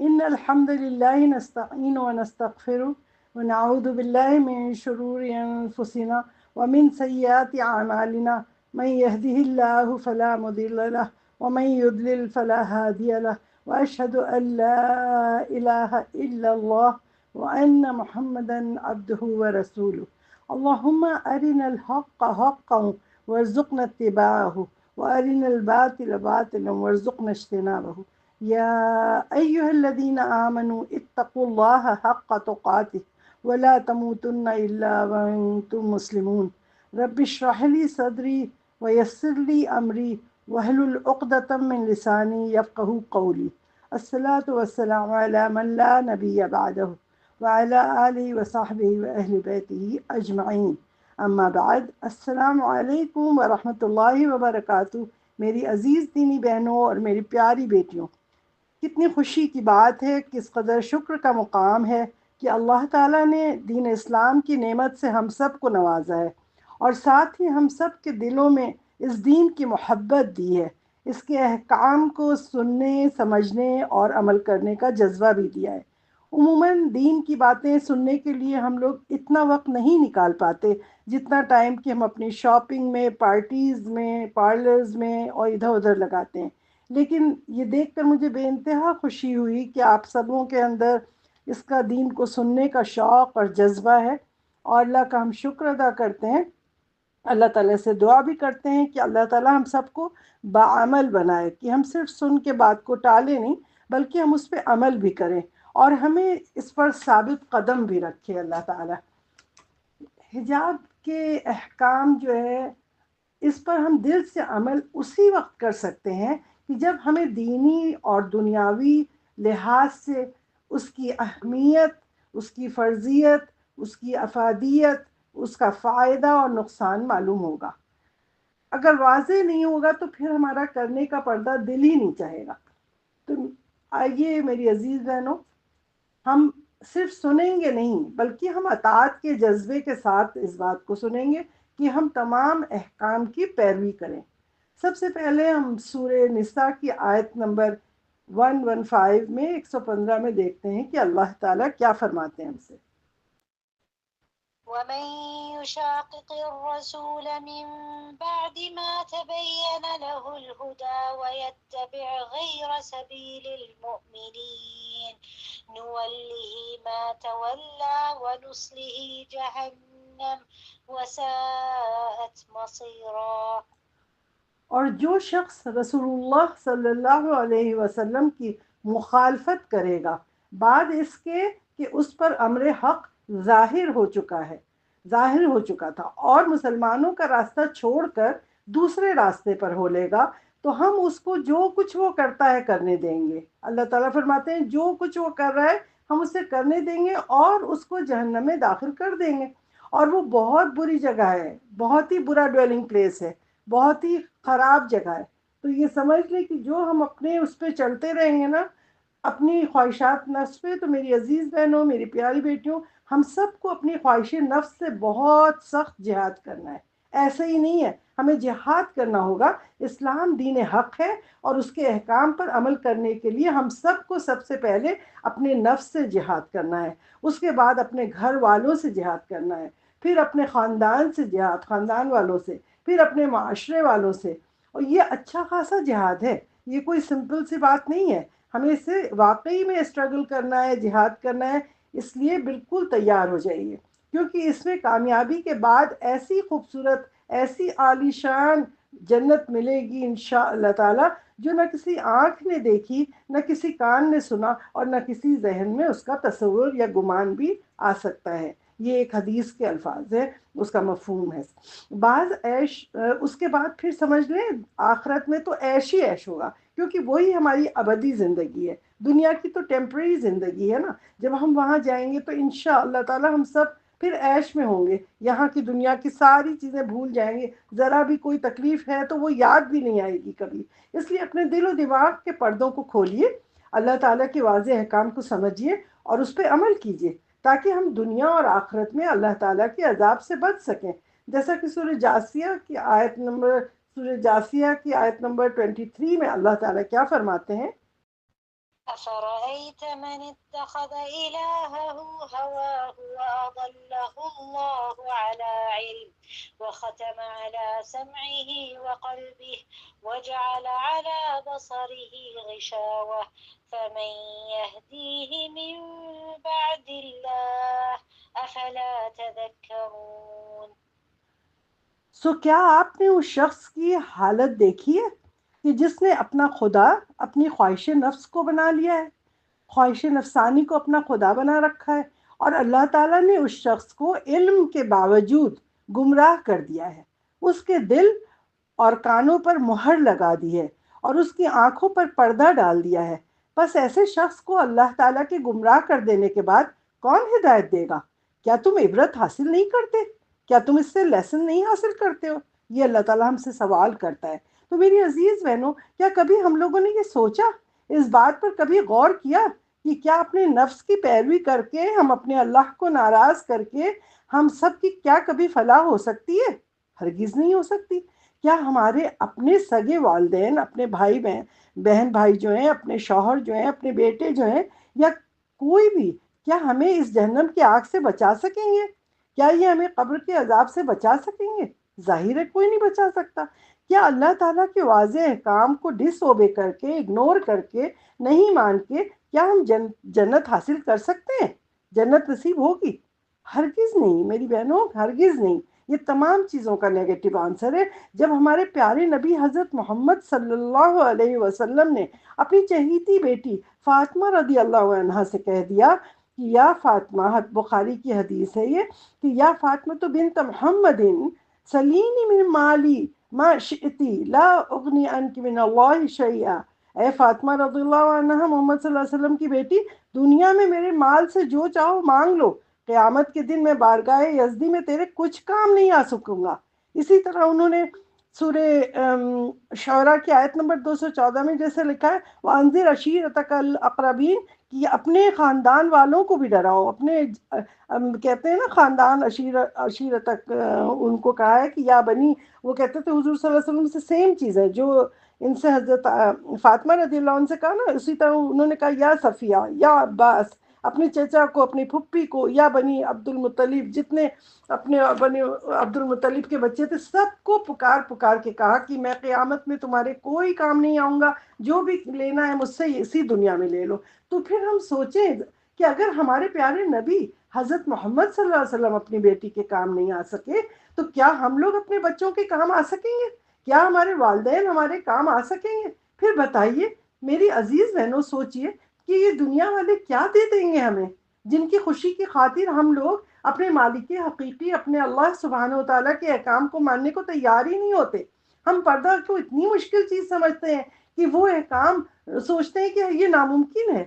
إن الحمد لله نستعين ونستغفره ونعوذ بالله من شرور أنفسنا ومن سيئات أعمالنا من يهده الله فلا مضل له ومن يضلل فلا هادي له وأشهد أن لا إله إلا الله وأن محمدا عبده ورسوله. اللهم أرنا الحق حقا وارزقنا اتباعه وأرنا الباطل باطلا وارزقنا اجتنابه. يا أيها الذين آمنوا اتقوا الله حق تقاته ولا تموتن إلا وأنتم مسلمون. رب اشرح لي صدري ويسر لي أمري واحلل عقدة من لساني يفقه قولي. الصلاة والسلام على من لا نبي بعده وعلى آله وصحبه وأهل بيته أجمعين. اما بعد، السلام علیکم ورحمۃ اللہ وبرکاتہ۔ میری عزیز دینی بہنوں اور میری پیاری بیٹیوں، کتنی خوشی کی بات ہے، کس قدر شکر کا مقام ہے کہ اللہ تعالیٰ نے دین اسلام کی نعمت سے ہم سب کو نوازا ہے، اور ساتھ ہی ہم سب کے دلوں میں اس دین کی محبت دی ہے، اس کے احکام کو سننے، سمجھنے اور عمل کرنے کا جذبہ بھی دیا ہے۔ عموماً دین کی باتیں سننے کے لیے ہم لوگ اتنا وقت نہیں نکال پاتے جتنا ٹائم کہ ہم اپنی شاپنگ میں، پارٹیز میں، پارلرز میں اور ادھر ادھر لگاتے ہیں۔ لیکن یہ دیکھ کر مجھے بے انتہا خوشی ہوئی کہ آپ سبوں کے اندر اس کا دین کو سننے کا شوق اور جذبہ ہے، اور اللہ کا ہم شکر ادا کرتے ہیں۔ اللہ تعالیٰ سے دعا بھی کرتے ہیں کہ اللہ تعالیٰ ہم سب کو بعمل بنائے، کہ ہم صرف سن کے بات کو ٹالیں نہیں بلکہ ہم اس پہ عمل بھی کریں، اور ہمیں اس پر ثابت قدم بھی رکھے اللہ تعالیٰ۔ حجاب کے احکام جو ہے، اس پر ہم دل سے عمل اسی وقت کر سکتے ہیں کہ جب ہمیں دینی اور دنیاوی لحاظ سے اس کی اہمیت، اس کی فرضیت، اس کی افادیت، اس کا فائدہ اور نقصان معلوم ہوگا۔ اگر واضح نہیں ہوگا تو پھر ہمارا کرنے کا پردہ دل ہی نہیں چاہے گا۔ تو آئیے میری عزیز بہنوں، ہم صرف سنیں گے نہیں بلکہ ہم اطاعت کے جذبے کے ساتھ اس بات کو سنیں گے کہ ہم تمام احکام کی پیروی کریں۔ سب سے پہلے ہم سورہ نساء کی آیت نمبر 115 میں 115 میں دیکھتے ہیں کہ اللہ تعالیٰ کیا فرماتے ہیں ہم سے۔ ومن يشاقق الرسول من بعد ما تبين له الهدى ويتبع غير سبيل المؤمنين نوله ما تولى ونصله جهنم وساءت مصيرا۔ اور جو شخص رسول اللہ صلی اللہ علیہ وسلم کی مخالفت کرے گا بعد اس کے کہ اس پر امر حق ظاہر ہو چکا تھا، اور مسلمانوں کا راستہ چھوڑ کر دوسرے راستے پر ہو لے گا، تو ہم اس کو جو کچھ وہ کرتا ہے کرنے دیں گے۔ اللہ تعالیٰ فرماتے ہیں جو کچھ وہ کر رہا ہے ہم اسے کرنے دیں گے اور اس کو جہنم میں داخل کر دیں گے، اور وہ بہت بری جگہ ہے، بہت ہی برا ڈویلنگ پلیس ہے، بہت ہی خراب جگہ ہے۔ تو یہ سمجھ لیں کہ جو ہم اپنے اس پہ چلتے رہیں گے نا، اپنی خواہشات نفس پہ، تو میری عزیز بہنوں، میری پیاری بیٹیوں، ہم سب کو اپنی خواہش نفس سے بہت سخت جہاد کرنا ہے۔ ایسا ہی نہیں ہے، ہمیں جہاد کرنا ہوگا۔ اسلام دین حق ہے، اور اس کے احکام پر عمل کرنے کے لیے ہم سب کو سب سے پہلے اپنے نفس سے جہاد کرنا ہے، اس کے بعد اپنے گھر والوں سے جہاد کرنا ہے، پھر اپنے خاندان سے جہاد، خاندان والوں سے، پھر اپنے معاشرے والوں سے۔ اور یہ اچھا خاصا جہاد ہے، یہ کوئی سمپل سی بات نہیں ہے، ہمیں اس سے واقعی میں اسٹرگل کرنا ہے، جہاد کرنا ہے۔ اس لیے بالکل تیار ہو جائیے، کیونکہ اس میں کامیابی کے بعد ایسی خوبصورت، ایسی عالی شان جنت ملے گی انشاءاللہ تعالی، جو نہ کسی آنکھ نے دیکھی، نہ کسی کان نے سنا، اور نہ کسی ذہن میں اس کا تصور یا گمان بھی آ سکتا ہے۔ یہ ایک حدیث کے الفاظ ہے، اس کا مفہوم ہے۔ بعض عیش اس کے بعد پھر سمجھ لیں آخرت میں تو عیش ہی عیش ہوگا، کیونکہ وہی ہماری ابدی زندگی ہے۔ دنیا کی تو ٹیمپرری زندگی ہے نا، جب ہم وہاں جائیں گے تو انشاءاللہ تعالی ہم سب پھر عیش میں ہوں گے، یہاں کی دنیا کی ساری چیزیں بھول جائیں گے، ذرا بھی کوئی تکلیف ہے تو وہ یاد بھی نہیں آئے گی کبھی۔ اس لیے اپنے دل و دماغ کے پردوں کو کھولیے، اللہ تعالیٰ کے واضح احکام کو سمجھیے اور اس پہ عمل کیجیے، تاکہ ہم دنیا اور آخرت میں اللہ تعالیٰ کے عذاب سے بچ سکیں۔ جیسا کہ سورہ جاسیہ کی آیت نمبر 23 میں اللہ تعالیٰ کیا فرماتے ہیں؟ أفرأيت من اتخذ إلهه هواه وأضله الله على علم وختم على سمعه وقلبه وجعل على بصره غشاوة فمن يهديه من بعد الله أفلا تذكرون۔ کیا آپ نے اس شخص کی حالت دیکھی ہے کہ جس نے اپنا خدا اپنی خواہش نفس کو بنا لیا ہے، خواہش نفسانی کو اپنا خدا بنا رکھا ہے، اور اللہ تعالیٰ نے اس شخص کو علم کے باوجود گمراہ کر دیا ہے، اس کے دل اور کانوں پر مہر لگا دی ہے اور اس کی آنکھوں پر پردہ ڈال دیا ہے۔ بس ایسے شخص کو اللہ تعالیٰ کے گمراہ کر دینے کے بعد کون ہدایت دے گا؟ کیا تم عبرت حاصل نہیں کرتے؟ کیا تم اس سے لیسن نہیں حاصل کرتے ہو؟ یہ اللہ تعالیٰ ہم سے سوال کرتا ہے۔ تو میری عزیز بہنوں، کیا کبھی ہم لوگوں نے یہ سوچا، اس بات پر کبھی غور کیا کہ کیا اپنے نفس کی پیروی کر کے ہم اپنے اللہ کو ناراض کر کے ہم سب کی کیا کبھی فلاح ہو سکتی ہے؟ ہرگز نہیں ہو سکتی۔ کیا ہمارے اپنے سگے والدین، اپنے بھائی بہن بھائی جو ہیں، اپنے شوہر جو ہیں، اپنے بیٹے جو ہیں، یا کوئی بھی، کیا ہمیں اس جہنم کی آگ سے بچا سکیں گے؟ کیا یہ ہمیں قبر کے عذاب سے بچا سکیں گے؟ ظاہر ہے کوئی نہیں بچا سکتا۔ کیا اللہ تعالیٰ کے واضح احکام کو ڈس اوبے کر کے، اگنور کر کے، نہیں مان کے، کیا ہم جنت حاصل کر سکتے ہیں؟ جنت نصیب ہوگی؟ ہرگز نہیں میری بہنوں، ہرگز نہیں۔ یہ تمام چیزوں کا نیگیٹو آنسر ہے۔ جب ہمارے پیارے نبی حضرت محمد صلی اللہ علیہ وسلم نے اپنی چہیتی بیٹی فاطمہ رضی اللہ عنہا سے کہہ دیا کہ یا فاطمہ، بخاری کی حدیث ہے یہ، کہ یا فاطمہ تو بنت محمد سلینی من مالی ما شئتی لا اغنی عنک من اللہ شیئا۔ اے فاطمہ رضی اللہ عنہا، محمد صلی اللہ علیہ وسلم کی بیٹی، دنیا میں میرے مال سے جو چاہو مانگ لو، قیامت کے دن میں بارگاہ یزدی میں تیرے کچھ کام نہیں آ سکوں گا۔ اسی طرح انہوں نے سورہ شعراء کی آیت نمبر 214 میں جیسے لکھا ہے وَأَنذِرْ عَشِيرَتَكَ الْأَقْرَبِينَ، کہ اپنے خاندان والوں کو بھی ڈراؤ۔ اپنے کہتے ہیں نا خاندان، عشیرتک ان کو کہا ہے کہ یا بنی، وہ کہتے تھے حضور صلی اللہ علیہ وسلم سے سیم چیز ہے جو ان سے حضرت فاطمہ رضی اللہ عنہ سے کہا نا، اسی طرح انہوں نے کہا یا صفیہ، یا عباس، اپنے چچا کو، اپنی پھپھی کو، یا بنی عبد المطلب، جتنے اپنے بنی عبد المطلب کے بچے تھے، سب کو پکار پکار کے کہا کہ میں قیامت میں تمہارے کوئی کام نہیں آؤں گا، جو بھی لینا ہے مجھ سے اسی دنیا میں لے لو۔ تو پھر ہم سوچیں کہ اگر ہمارے پیارے نبی حضرت محمد صلی اللہ علیہ وسلم اپنی بیٹی کے کام نہیں آ سکے، تو کیا ہم لوگ اپنے بچوں کے کام آ سکیں گے؟ کیا ہمارے والدین ہمارے کام آ سکیں گے؟ پھر بتائیے میری عزیز بہنوں، سوچئے کہ یہ دنیا والے کیا دے دیں گے ہمیں، جن کی خوشی کی خاطر ہم لوگ اپنے مالک حقیقی، اپنے اللہ سبحانہ و تعالیٰ کے احکام کو ماننے کو تیار ہی نہیں ہوتے۔ ہم پردہ کو اتنی مشکل چیز سمجھتے ہیں کہ وہ احکام سوچتے ہیں کہ یہ ناممکن ہے۔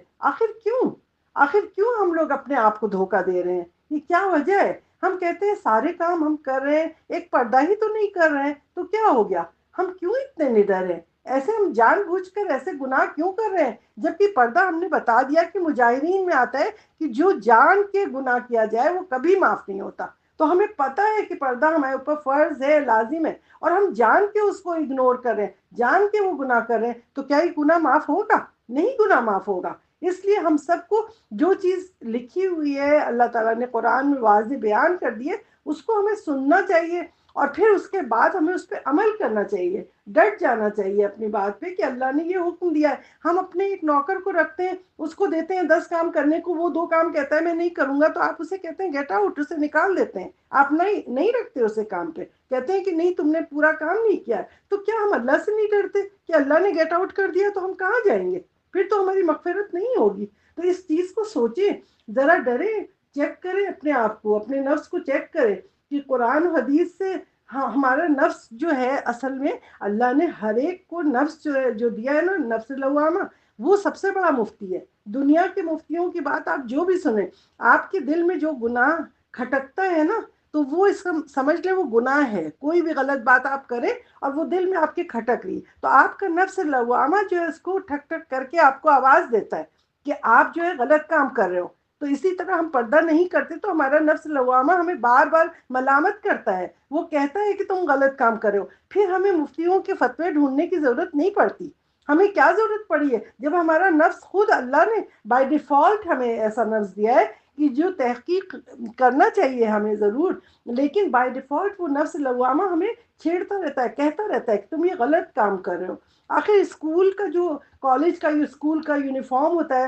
آخر کیوں ہم لوگ اپنے آپ کو دھوکہ دے رہے ہیں؟ یہ کیا وجہ ہے؟ ہم کہتے ہیں سارے کام ہم کر رہے ہیں، ایک پردہ ہی تو نہیں کر رہے ہیں، تو کیا ہو گیا؟ ہم کیوں اتنے نڈر ہیں؟ ایسے ہم جان بوجھ کر ایسے گناہ کیوں کر رہے ہیں؟ جبکہ پردہ ہم نے بتا دیا کہ مجاہرین میں آتا ہے کہ جو جان کے گناہ کیا جائے وہ کبھی معاف نہیں ہوتا۔ تو ہمیں پتہ ہے کہ پردہ ہمارے اوپر فرض ہے، لازم ہے، اور ہم جان کے اس کو اگنور کر رہے ہیں، جان کے وہ گناہ کر رہے ہیں، تو کیا یہ گناہ معاف ہوگا؟ نہیں گناہ معاف ہوگا۔ اس لیے ہم سب کو جو چیز لکھی ہوئی ہے، اللہ تعالیٰ نے قرآن میں واضح بیان کر دی ہے، اس کو ہمیں سننا چاہیے، اور پھر اس کے بعد ہمیں اس پہ عمل کرنا چاہیے، ڈٹ جانا چاہیے اپنی بات پہ کہ اللہ نے یہ حکم دیا ہے۔ ہم اپنے ایک نوکر کو رکھتے ہیں، اس کو دیتے ہیں 10 کام کرنے کو، وہ 2 کام کہتا ہے میں نہیں کروں گا، تو آپ اسے کہتے ہیں گیٹ آؤٹ، اسے نکال دیتے ہیں۔ آپ نہیں رکھتے اسے کام پہ، کہتے ہیں کہ نہیں تم نے پورا کام نہیں کیا ہے۔ تو کیا ہم اللہ سے نہیں ڈرتے کہ اللہ نے گیٹ آؤٹ کر دیا تو ہم کہاں جائیں گے؟ پھر تو ہماری مغفرت نہیں ہوگی۔ تو اس چیز کو سوچیں، ذرا ڈریں، چیک کریں اپنے آپ کو، اپنے نفس کو چیک کریں کہ قرآن و حدیث سے ہمارا نفس جو ہے، اصل میں اللہ نے ہر ایک کو نفس جو ہے، جو دیا ہے نا، نفس لوامہ، وہ سب سے بڑا مفتی ہے۔ دنیا کے مفتیوں کی بات آپ جو بھی سنیں، آپ کے دل میں جو گناہ کھٹکتا ہے نا، تو وہ اس کا سمجھ لیں وہ گناہ ہے۔ کوئی بھی غلط بات آپ کریں اور وہ دل میں آپ کے کھٹک رہی، تو آپ کا نفس لوامہ جو ہے اس کو ٹھک ٹھک کر کے آپ کو آواز دیتا ہے کہ آپ جو ہے غلط کام کر رہے ہو۔ تو اسی طرح ہم پردہ نہیں کرتے تو ہمارا نفس لوامہ ہمیں بار بار ملامت کرتا ہے، وہ کہتا ہے کہ تم غلط کام کر رہے ہو۔ پھر ہمیں مفتیوں کے فتوے ڈھونڈنے کی ضرورت نہیں پڑتی، ہمیں کیا ضرورت پڑی ہے جب ہمارا نفس خود اللہ نے بائی ڈیفالٹ ہمیں ایسا نفس دیا ہے کہ جو تحقیق کرنا چاہیے ہمیں ضرور، لیکن بائی ڈیفالٹ وہ نفس لوامہ ہمیں چھیڑتا رہتا ہے، کہتا رہتا ہے کہ تم یہ غلط کام کر رہے ہو۔ آخر اسکول کا جو کالج کا اسکول کا یونیفارم ہوتا ہے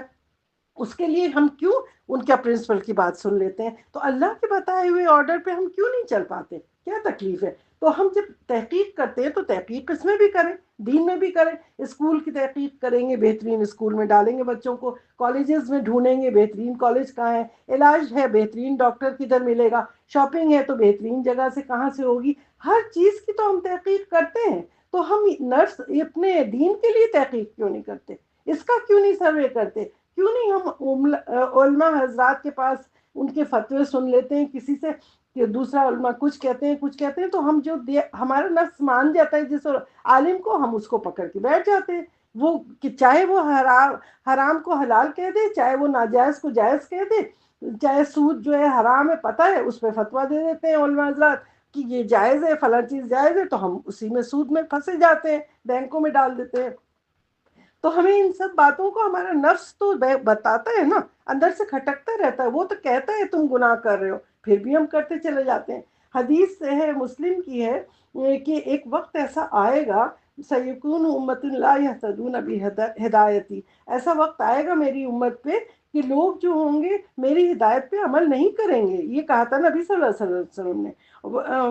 اس کے لیے ہم کیوں ان کا پرنسپل کی بات سن لیتے ہیں، تو اللہ کے بتائے ہوئے آرڈر پہ ہم کیوں نہیں چل پاتے؟ کیا تکلیف ہے؟ تو ہم جب تحقیق کرتے ہیں تو تحقیق اس میں بھی کریں، دین میں بھی کریں۔ اسکول کی تحقیق کریں گے، بہترین اسکول میں ڈالیں گے بچوں کو، کالجز میں ڈھونڈیں گے بہترین کالج کہاں ہے، علاج ہے بہترین ڈاکٹر کدھر ملے گا، شاپنگ ہے تو بہترین جگہ سے کہاں سے ہوگی، ہر چیز کی تو ہم تحقیق کرتے ہیں۔ تو ہم نرس اپنے دین کے لیے تحقیق کیوں نہیں کرتے؟ اس کا کیوں نہیں سروے کرتے؟ کیوں نہیں ہم علماء حضرات کے پاس ان کے فتوے سن لیتے ہیں، کسی سے کہ دوسرا علماء کچھ کہتے ہیں کچھ کہتے ہیں، تو ہم جو ہمارا نفس مان جاتا ہے جس عالم کو، ہم اس کو پکڑ کے بیٹھ جاتے ہیں، وہ کہ چاہے وہ حرام کو حلال کہہ دے، چاہے وہ ناجائز کو جائز کہہ دے، چاہے سود جو ہے حرام ہے پتہ ہے اس پہ فتویٰ دے دیتے ہیں علماء حضرات کہ یہ جائز ہے، فلاں چیز جائز ہے، تو ہم اسی میں سود میں پھنسے جاتے ہیں، بینکوں میں ڈال دیتے ہیں۔ تو ہمیں ان سب باتوں کو ہمارا نفس تو بتاتا ہے نا، اندر سے کھٹکتا رہتا ہے، وہ تو کہتا ہے تم گناہ کر رہے ہو، پھر بھی ہم کرتے چلے جاتے ہیں۔ حدیث سے ہے، مسلم کی ہے کہ ایک وقت ایسا آئے گا، سیکون امت لا یہتدون بہدایتی، ایسا وقت آئے گا میری امت پہ کہ لوگ جو ہوں گے میری ہدایت پہ عمل نہیں کریں گے، یہ کہا تھا نبی صلی اللہ علیہ وسلم نے،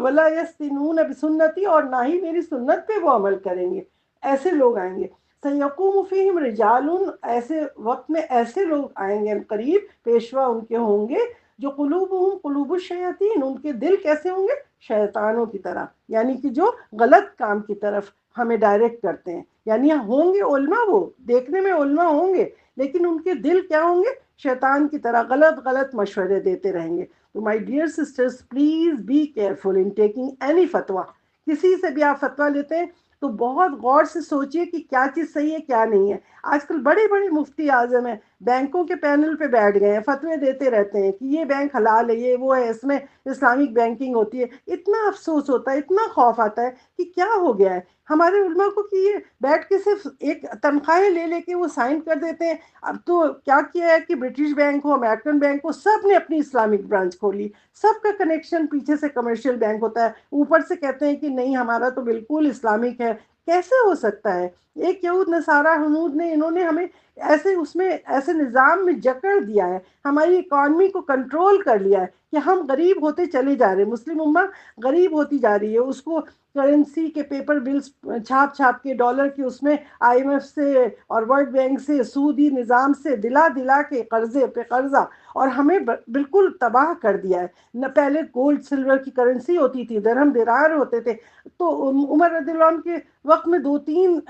ولا یستنون بسنتی، اور نہ ہی میری سنت پہ وہ عمل کریں گے۔ ایسے لوگ آئیں گے، سیقوم فیہم رجال، ایسے وقت میں ایسے لوگ آئیں گے قریب، پیشوا ان کے ہوں گے جو قلوبہم قلوب الشیاطین، ان کے دل کیسے ہوں گے؟ شیطانوں کی طرح، یعنی کہ جو غلط کام کی طرف ہمیں ڈائریکٹ کرتے ہیں، یعنی ہوں گے علماء، وہ دیکھنے میں علماء ہوں گے لیکن ان کے دل کیا ہوں گے؟ شیطان کی طرح غلط غلط مشورے دیتے رہیں گے۔ تو my dear sisters, please be careful in taking any فتویٰ، کسی سے بھی آپ فتویٰ لیتے ہیں تو بہت غور سے سوچئے کہ کیا چیز صحیح ہے کیا نہیں ہے۔ آج کل بڑے بڑے مفتی اعظم ہیں، بینکوں کے پینل پہ بیٹھ گئے ہیں، فتوے دیتے رہتے ہیں کہ یہ بینک حلال ہے، یہ وہ ہے، اس میں اسلامک بینکنگ ہوتی ہے۔ اتنا افسوس ہوتا ہے، اتنا خوف آتا ہے کہ کیا ہو گیا ہے ہمارے علماء کو کہ یہ بیٹھ کے صرف ایک تنخواہیں لے لے کے وہ سائن کر دیتے ہیں۔ اب تو کیا کیا ہے کہ برٹش بینک ہو، امیرکن بینک ہو، سب نے اپنی اسلامک برانچ کھولی، سب کا کنیکشن پیچھے سے کمرشل بینک ہوتا ہے، اوپر سے کہتے ہیں کہ نہیں ہمارا تو بالکل اسلامک ہے۔ کیسے ہو سکتا ہے؟ ایک یہود نصارہ ہنود نے، انہوں نے ہمیں ایسے اس میں ایسے نظام میں جکڑ دیا ہے، ہماری اکانومی کو کنٹرول کر لیا ہے کہ ہم غریب ہوتے چلے جا رہے ہیں، مسلم امہ غریب ہوتی جا رہی ہے۔ اس کو کرنسی کے پیپر بلز چھاپ چھاپ کے ڈالر کے اس میں آئی ایم ایف سے اور ورلڈ بینک سے سودی نظام سے دلا دلا کے قرضے پہ قرضہ، اور ہمیں بالکل تباہ کر دیا ہے۔ نہ پہلے گولڈ سلور کی کرنسی ہوتی تھی، درہم دینار ہوتے تھے، تو عمر رضی اللہ عنہ کے وقت میں 2-3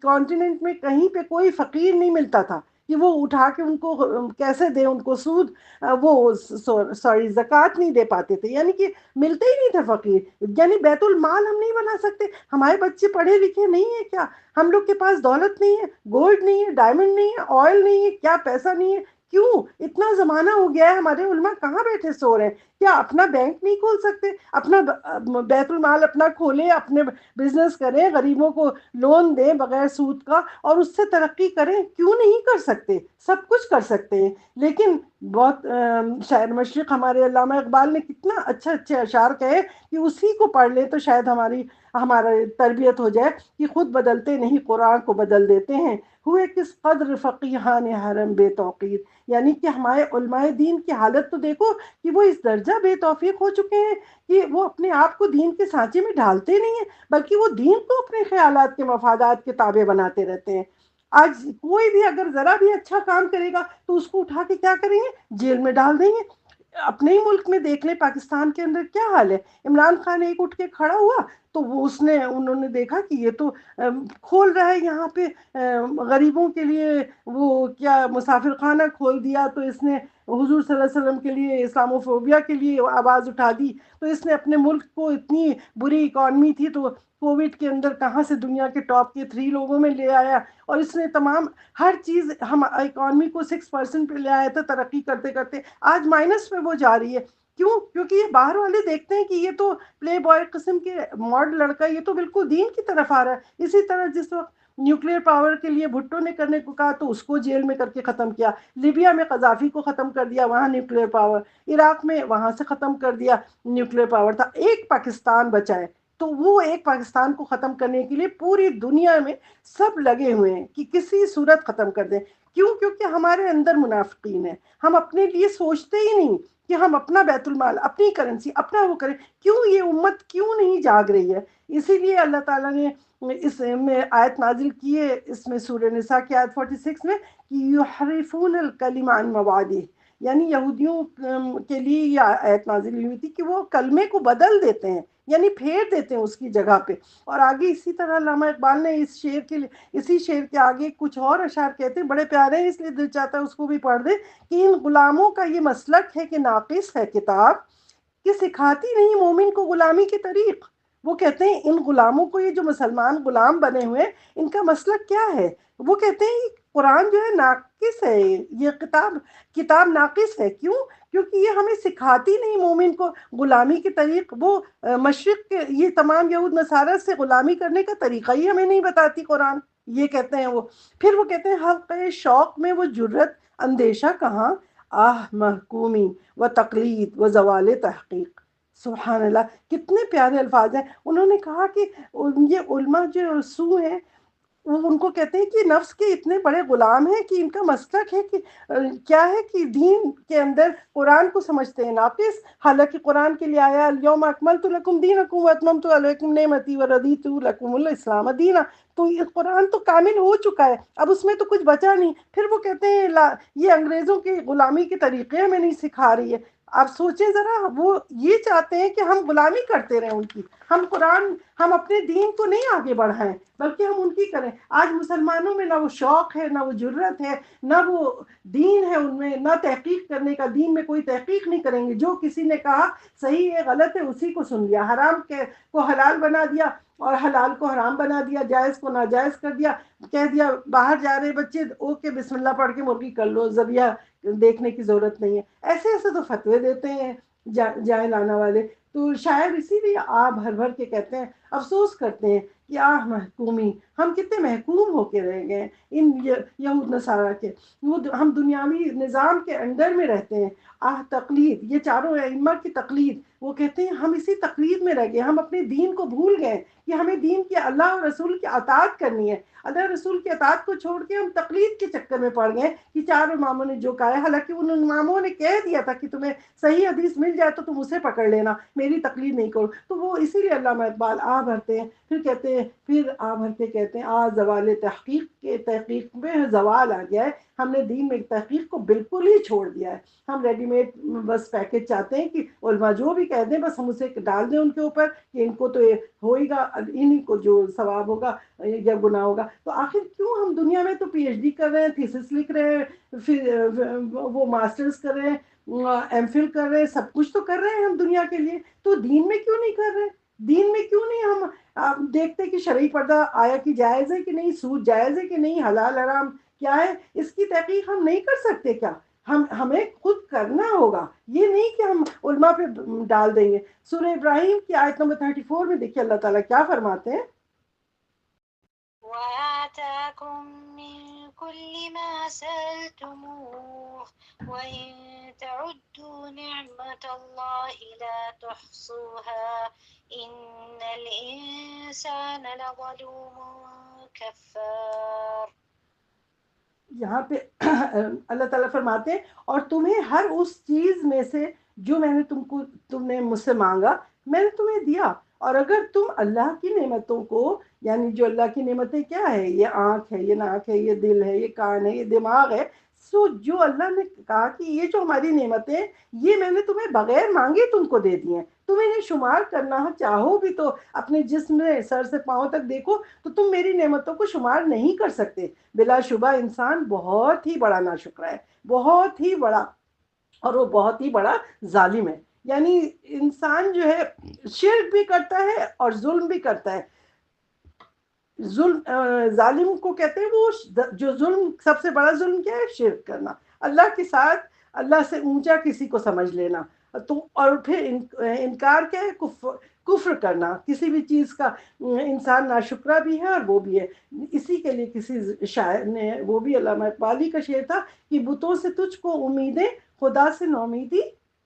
کانٹیننٹ میں کہیں پہ کوئی فقیر نہیں ملتا تھا کہ وہ اٹھا کے ان کو کیسے دے، ان کو سود وہ سوری زکوٰۃ نہیں دے پاتے تھے، یعنی کہ ملتے ہی نہیں تھے فقیر۔ یعنی بیت المال ہم نہیں بنا سکتے؟ ہمارے بچے پڑھے لکھے نہیں ہیں کیا؟ ہم لوگ کے پاس دولت نہیں ہے، گولڈ نہیں ہے، ڈائمنڈ نہیں ہے، آئل نہیں ہے، کیا پیسہ نہیں ہے؟ کیوں اتنا زمانہ ہو گیا ہے، ہمارے علماء کہاں بیٹھے سو رہے ہیں؟ کیا اپنا بینک نہیں کھول سکتے؟ اپنا بیت المال اپنا کھولیں، اپنے بزنس کریں، غریبوں کو لون دیں بغیر سود کا، اور اس سے ترقی کریں؟ کیوں نہیں کر سکتے؟ سب کچھ کر سکتے ہیں۔ لیکن بہت شاعر مشرق ہمارے علامہ اقبال نے کتنا اچھے اچھے اشعار کہے کہ اسی کو پڑھ لیں تو شاید ہمارا تربیت ہو جائے کہ خود بدلتے نہیں قرآن کو بدل دیتے ہیں، ہوئے کس قدر فقیہان حرم بے توقیر، یعنی کہ ہمارے علماء دین کی حالت تو دیکھو کہ وہ اس درجہ بے توفیق ہو چکے ہیں کہ وہ اپنے آپ کو دین کے سانچے میں ڈھالتے نہیں ہیں، بلکہ وہ دین کو اپنے خیالات کے مفادات کے تابع بناتے رہتے ہیں۔ آج کوئی بھی اگر ذرا بھی اچھا کام کرے گا تو اس کو اٹھا کے کیا کریں گے؟ جیل میں ڈال دیں گے۔ اپنے ہی ملک میں دیکھ لیں، پاکستان کے اندر کیا حال ہے۔ عمران خان ایک اٹھ کے کھڑا ہوا تو انہوں نے دیکھا کہ یہ تو کھول رہا ہے یہاں پہ غریبوں کے لیے، وہ کیا مسافر خانہ کھول دیا، تو اس نے حضور صلی اللہ علیہ وسلم کے لیے اسلاموفوبیا کے لیے آواز اٹھا دی، تو اس نے اپنے ملک کو، اتنی بری اکانومی تھی تو کووڈ کے اندر کہاں سے دنیا کے ٹاپ کے 3 لوگوں میں لے آیا، اور اس نے تمام ہر چیز ہم اکانومی کو 6% پہ لے آیا تھا ترقی کرتے کرتے، آج مائنس پہ وہ جا رہی ہے۔ کیوں؟ کیونکہ یہ باہر والے دیکھتے ہیں کہ یہ تو پلے بوائے قسم کے ماڈل لڑکا، یہ تو بالکل دین کی طرف آ رہا ہے۔ اسی طرح جس وقت نیوکلیئر پاور کے لیے بھٹو نے کرنے کو کہا تو اس کو جیل میں کر کے ختم کیا. لیبیا میں قذافی کو ختم کر دیا, وہاں نیوکلیئر پاور. عراق میں وہاں سے ختم کر دیا, نیوکلیئر پاور تھا. ایک پاکستان بچا ہے, تو وہ ایک پاکستان کو ختم کرنے کے لیے پوری دنیا میں سب لگے ہوئے ہیں کہ کسی صورت ختم کر دیں. کیوں؟ کیونکہ ہمارے اندر منافقین ہیں. ہم اپنے لیے سوچتے ہی نہیں کہ ہم اپنا بیت المال, اپنی کرنسی, اپنا وہ کریں. کیوں یہ امت کیوں نہیں جاگ رہی ہے؟ اسی لیے اللہ تعالیٰ نے اس میں آیت نازل کی ہے, اس میں سورہ نساء کی آیت 46 میں, کہ یحرفون الکلم عن مواضعہ, یعنی یہودیوں کے لیے یہ آیت نازل ہوئی تھی کہ وہ کلمے کو بدل دیتے ہیں, یعنی پھیر دیتے ہیں اس کی جگہ پہ. اور آگے اسی طرح علامہ اقبال نے اسی شعر کے آگے کچھ اور اشعار کہتے ہیں, بڑے پیارے ہیں, اس لیے دل چاہتا ہے اس کو بھی پڑھ دیں, کہ ان غلاموں کا یہ مسلک ہے کہ ناقص ہے کتاب, کہ سکھاتی نہیں مومن کو غلامی کے طریق. وہ کہتے ہیں ان غلاموں کو, یہ جو مسلمان غلام بنے ہوئے, ان کا مسلک کیا ہے؟ وہ کہتے ہیں قرآن جو ہے ناقص ہے, یہ کتاب ناقص ہے. کیوں؟ کیونکہ یہ ہمیں سکھاتی نہیں مومن کو غلامی کے طریق. وہ مشرق کے یہ تمام یہود نصارہ سے غلامی کرنے کا طریقہ ہی ہمیں نہیں بتاتی قرآن, یہ کہتے ہیں وہ. پھر وہ کہتے ہیں حلقہ شوق میں وہ جرت اندیشہ کہاں, آہ محکومی و تقلید و زوال تحقیق. سبحان اللہ, کتنے پیارے الفاظ ہیں. انہوں نے کہا کہ یہ علماء جو سو ہیں, وہ ان کو کہتے ہیں کہ نفس کے اتنے بڑے غلام ہیں کہ ان کا مسلک ہے کہ کیا ہے کہ دین کے اندر قرآن کو سمجھتے ہیں ناقص, حالانکہ قرآن کے لیے آیا الیوم اکملت لکم دینکم واتممت علیکم نعمتی ورضیت لکم الاسلام دینا. تو یہ قرآن تو کامل ہو چکا ہے, اب اس میں تو کچھ بچا نہیں. پھر وہ کہتے ہیں یہ انگریزوں کی غلامی کے طریقے ہمیں نہیں سکھا رہی ہے. آپ سوچیں ذرا, وہ یہ چاہتے ہیں کہ ہم غلامی کرتے رہیں ان کی, ہم اپنے دین کو نہیں آگے بڑھائیں بلکہ ہم ان کی کریں. آج مسلمانوں میں نہ وہ شوق ہے, نہ وہ جرت ہے, نہ وہ دین ہے ان میں, نہ تحقیق کرنے کا. دین میں کوئی تحقیق نہیں کریں گے. جو کسی نے کہا صحیح ہے غلط ہے اسی کو سن لیا, حرام کو حلال بنا دیا اور حلال کو حرام بنا دیا, جائز کو ناجائز کر دیا. کہہ دیا باہر جا رہے بچے, اوکے بسم اللہ پڑھ کے مرغی کر لو, ذبیحہ دیکھنے کی ضرورت نہیں ہے. ایسے ایسے تو فتوے دیتے ہیں جاہلانہ والے. تو شاید اسی لیے آ بھر بھر کے کہتے ہیں, افسوس کرتے ہیں کہ آہ محکومی, ہم کتنے محکوم ہو کے رہ گئے ان یہود نصارہ کے. ہم دنیاوی نظام کے اندر میں رہتے ہیں. آہ تقلید, یہ چاروں ائمہ کی تقلید. وہ کہتے ہیں ہم اسی تقلید میں رہ گئے, ہم اپنے دین کو بھول گئے کہ ہمیں دین کی اللہ اور رسول کی اطاعت کرنی ہے. اللہ رسول کی اطاعت کو چھوڑ کے ہم تقلید کے چکر میں پڑ گئے کہ چار اماموں نے جو کہا ہے, حالانکہ ان اماموں نے کہہ دیا تھا کہ تمہیں صحیح حدیث مل جائے تو تم اسے پکڑ لینا, میری تقلید نہیں کرو. تو وہ اسی لیے علامہ اقبال آ بھرتے ہیں, پھر آ بھر کے کہتے ہیں آ زوال تحقیق میں زوال آ گیا ہے. ہم نے دین میں تحقیق کو بالکل ہی چھوڑ دیا ہے. ہم ریڈی میڈ بس پیکج چاہتے ہیں کہ علماء جو بھی کہہ دیں بس ہم اسے ڈال دیں ان کے اوپر کہ ان کو تو یہ ہوئے گا, انہیں کو جو ثواب ہوگا یا گناہ ہوگا. تو آخر کیوں ہم دنیا میں تو پی ایچ ڈی کر رہے ہیں, تھیسس لکھ رہے ہیں, پھر وہ ماسٹرز کر رہے ہیں, ایم فل کر رہے ہیں, سب کچھ تو کر رہے ہیں ہم دنیا کے لیے, تو دین میں کیوں نہیں کر رہے؟ دین میں کیوں نہیں ہم دیکھتے کہ شرعی پردہ آیا کہ جائز ہے کہ نہیں, سود جائز ہے کہ نہیں, حلال حرام کیا ہے, اس کی تحقیق ہم نہیں کر سکتے کیا؟ ہمیں خود کرنا ہوگا, یہ نہیں کہ ہم علماء پہ ڈال دیں گے. سورہ ابراہیم کی آیت نمبر 34 میں دیکھیے اللہ تعالیٰ کیا فرماتے ہیں, وآتاكم من كل ما سألتموه وإن تعدوا نعمة الله لا تحصوها إن الإنسان لظلوم كفار. یہاں پہ اللہ تعالیٰ فرماتے ہیں اور تمہیں ہر اس چیز میں سے جو میں نے تم نے مجھ سے مانگا میں نے تمہیں دیا. اور اگر تم اللہ کی نعمتوں کو, یعنی جو اللہ کی نعمتیں کیا ہے, یہ آنکھ ہے, یہ ناک ہے, یہ دل ہے, یہ کان ہے, یہ دماغ ہے, سو جو اللہ نے کہا کہ یہ جو ہماری نعمتیں یہ میں نے تمہیں بغیر مانگے تم کو دے دی ہیں. تم انہیں شمار کرنا چاہو بھی تو اپنے جسم میں سر سے پاؤں تک دیکھو تو تم میری نعمتوں کو شمار نہیں کر سکتے. بلا شبہ انسان بہت ہی بڑا ناشکر ہے, بہت ہی بڑا, اور وہ بہت ہی بڑا ظالم ہے. یعنی انسان جو ہے شرک بھی کرتا ہے اور ظلم بھی کرتا ہے. ظالم کو کہتے ہیں وہ جو ظلم, سب سے بڑا ظلم کیا ہے, شرک کرنا, اللہ کے ساتھ اللہ سے اونچا کسی کو سمجھ لینا. تو اور پھر انکار کیا ہے, کفر کرنا کسی بھی چیز کا، انسان ناشکرا بھی ہے اور وہ بھی ہے۔ اسی کے لیے کسی شاعر نے، وہ بھی علامہ اقبالی کا شعر تھا کہ بتوں سے تجھ کو امیدیں، خدا سے نومیدی،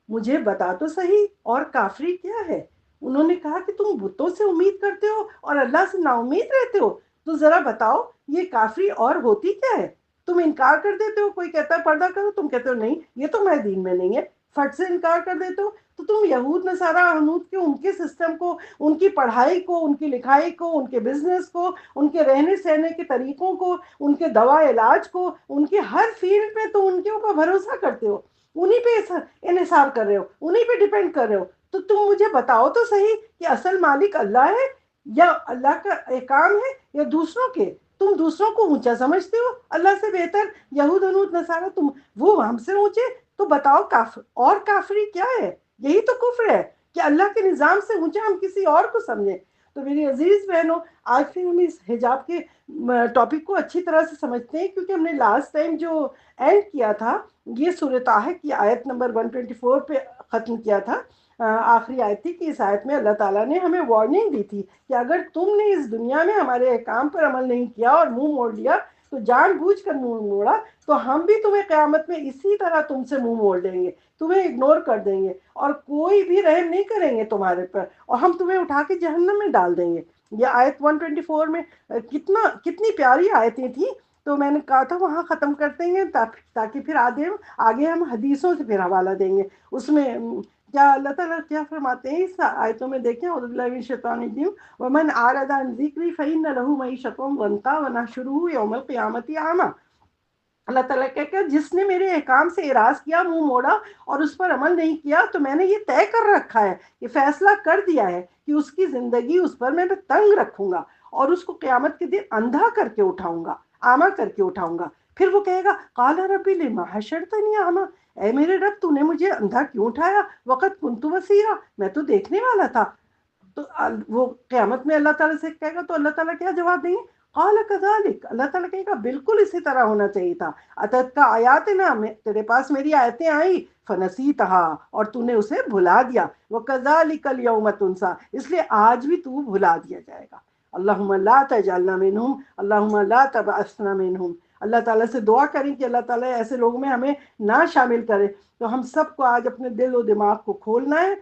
مجھے بتا تو صحیح اور کافری کیا ہے۔ انہوں نے کہا کہ تم بتوں سے امید کرتے ہو اور اللہ سے نا امید رہتے ہو، تو ذرا بتاؤ یہ کافری اور ہوتی کیا ہے۔ تم انکار کر دیتے ہو، کوئی کہتا ہے پردہ کرو، تم کہتے ہو نہیں یہ تو میرے دین میں نہیں ہے، فٹ سے انکار کر دیتے ہو۔ تو تم یہود نصارہ ہنود کے ان کے سسٹم کو، ان کی پڑھائی کو، ان کی لکھائی کو، ان کے بزنس کو، ان کے رہنے سہنے کے طریقوں کو، ان کے دوا علاج کو، ان کے ہر فیلڈ پہ تو ان کے اوپر بھروسہ کرتے ہو، انہی پہ انحصار کر رہے ہو، انہی پہ ڈیپینڈ کر رہے ہو۔ تو تم مجھے بتاؤ تو صحیح کہ اصل مالک اللہ ہے یا اللہ کا احکام ہے یا دوسروں کے۔ تم دوسروں کو اونچا سمجھتے ہو اللہ سے بہتر، یہود ہنود نصارہ تم وہ ہم سے اونچے، تو بتاؤ کافر اور کافری کیا ہے۔ یہی تو کفر ہے کہ اللہ کے نظام سے اونچا ہم کسی اور کو سمجھیں۔ تو میری عزیز بہنوں، آج پھر ہم اس حجاب کے ٹاپک کو اچھی طرح سے سمجھتے ہیں، کیونکہ ہم نے لاسٹ ٹائم جو اینڈ کیا تھا یہ سورہ طٰہٰ کی آیت نمبر 124 پہ ختم کیا تھا۔ آخری آیت تھی کہ اس آیت میں اللہ تعالیٰ نے ہمیں وارننگ دی تھی کہ اگر تم نے اس دنیا میں ہمارے احکام پر عمل نہیں کیا اور منہ موڑ لیا، تو جان بوجھ کر منہ موڑا، تو ہم بھی تمہیں قیامت میں اسی طرح تم سے منہ موڑ دیں گے، تمہیں اگنور کر دیں گے اور کوئی بھی رحم نہیں کریں گے تمہارے پر، اور ہم تمہیں اٹھا کے جہنم میں ڈال دیں گے۔ یہ آیت 124 میں کتنی پیاری آیتیں تھیں۔ تو میں نے کہا تھا وہاں ختم کرتے ہیں تاکہ پھر آگے ہم حدیثوں سے پھر حوالہ دیں گے۔ اس میں کیا اللہ تعالیٰ کیا فرماتے ہیں اس آیتوں میں، دیکھیں، اعوذ باللہ من الشیطان الرجیم، ومن اعرض عن ذکری فإن له معیشۃ ضنکا ونحشرہ یوم القیامۃ اعمی۔ اللہ تعالیٰ کہ جس نے میرے احکام سے اعراض کیا، منہ موڑا اور اس پر عمل نہیں کیا، تو میں نے یہ طے کر رکھا ہے، یہ فیصلہ کر دیا ہے کہ اس کی زندگی اس پر میں تنگ رکھوں گا اور اس کو قیامت کے دن اندھا کر کے اٹھاؤں گا، اعمیٰ کر کے اٹھاؤں گا۔ پھر وہ کہے گا قال رب لما حشرتنی اعمیٰ، اے میرے رب تو نے مجھے اندھا کیوں اٹھایا، وقت کنت بصیرا، میں تو دیکھنے والا تھا۔ تو وہ قیامت میں اللہ تعالیٰ سے کہے گا، تو اللہ تعالیٰ کیا جواب دیں گے؟ قال کذالک، اللہ تعالیٰ کہے گا بالکل اسی طرح ہونا چاہیے تھا، اتت کا آیاتنا، تیرے پاس میری آیتیں آئیں، فنسیتہا، اور تو نے اسے بھلا دیا، وکذالک الیوم تنسیٰ، اس لیے آج بھی تو بھلا دیا جائے گا۔ اللہم لا تجعلنا منہم، اللہم لا تبعثنا منہم۔ اللہ تعالیٰ سے دعا کریں کہ اللہ تعالیٰ ایسے لوگوں میں ہمیں نہ شامل کرے۔ تو ہم سب کو آج اپنے دل و دماغ کو کھولنا ہے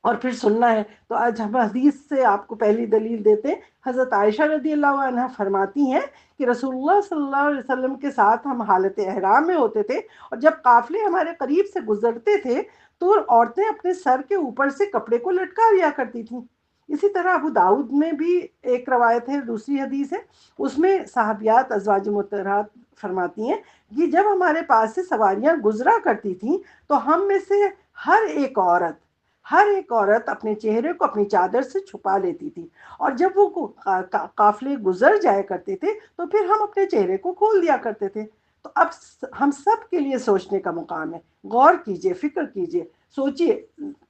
اور پھر سننا ہے۔ تو آج ہم حدیث سے آپ کو پہلی دلیل دیتے ہیں۔ حضرت عائشہ رضی اللہ عنہا فرماتی ہیں کہ رسول اللہ صلی اللہ علیہ وسلم کے ساتھ ہم حالت احرام میں ہوتے تھے، اور جب قافلے ہمارے قریب سے گزرتے تھے تو عورتیں اپنے سر کے اوپر سے کپڑے کو لٹکا لیا کرتی تھیں۔ اسی طرح ابو داؤد میں بھی ایک روایت ہے، دوسری حدیث ہے، اس میں صحابیات ازواج مطہرات فرماتی ہیں کہ جب ہمارے پاس سے سواریاں گزرا کرتی تھیں تو ہم میں سے ہر ایک عورت اپنے چہرے کو اپنی چادر سے چھپا لیتی تھی، اور جب وہ قافلے گزر جایا کرتے تھے تو پھر ہم اپنے چہرے کو کھول دیا کرتے تھے۔ تو اب ہم سب کے لیے سوچنے کا مقام ہے، غور کیجئے، فکر کیجئے، سوچئے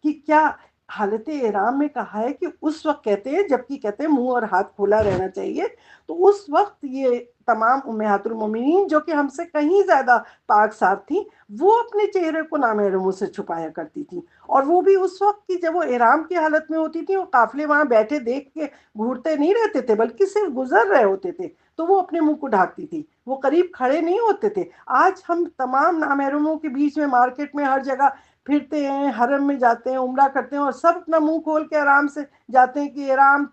کہ کیا حالت احرام میں کہا ہے کہ اس وقت کہتے ہیں، جبکہ کہتے ہیں منہ اور ہاتھ کھلا رہنا چاہیے، تو اس وقت یہ تمام امہات المومنین جو کہ ہم سے کہیں زیادہ پاک صاف تھیں، وہ اپنے چہرے کو نامحرموں سے چھپایا کرتی تھیں، اور وہ بھی اس وقت کی جب وہ احرام کی حالت میں ہوتی تھی، وہ قافلے وہاں بیٹھے دیکھ کے گھورتے نہیں رہتے تھے بلکہ صرف گزر رہے ہوتے تھے، تو وہ اپنے منہ کو ڈھانکتی تھی، وہ قریب کھڑے نہیں ہوتے تھے۔ آج ہم تمام نامحرموں کے بیچ میں، مارکیٹ میں، ہر جگہ پھرتے ہیں، حرم میں جاتے ہیں، عمرہ کرتے ہیں، اور سب اپنا منہ کھول کے آرام سے جاتے ہیں کہ احرام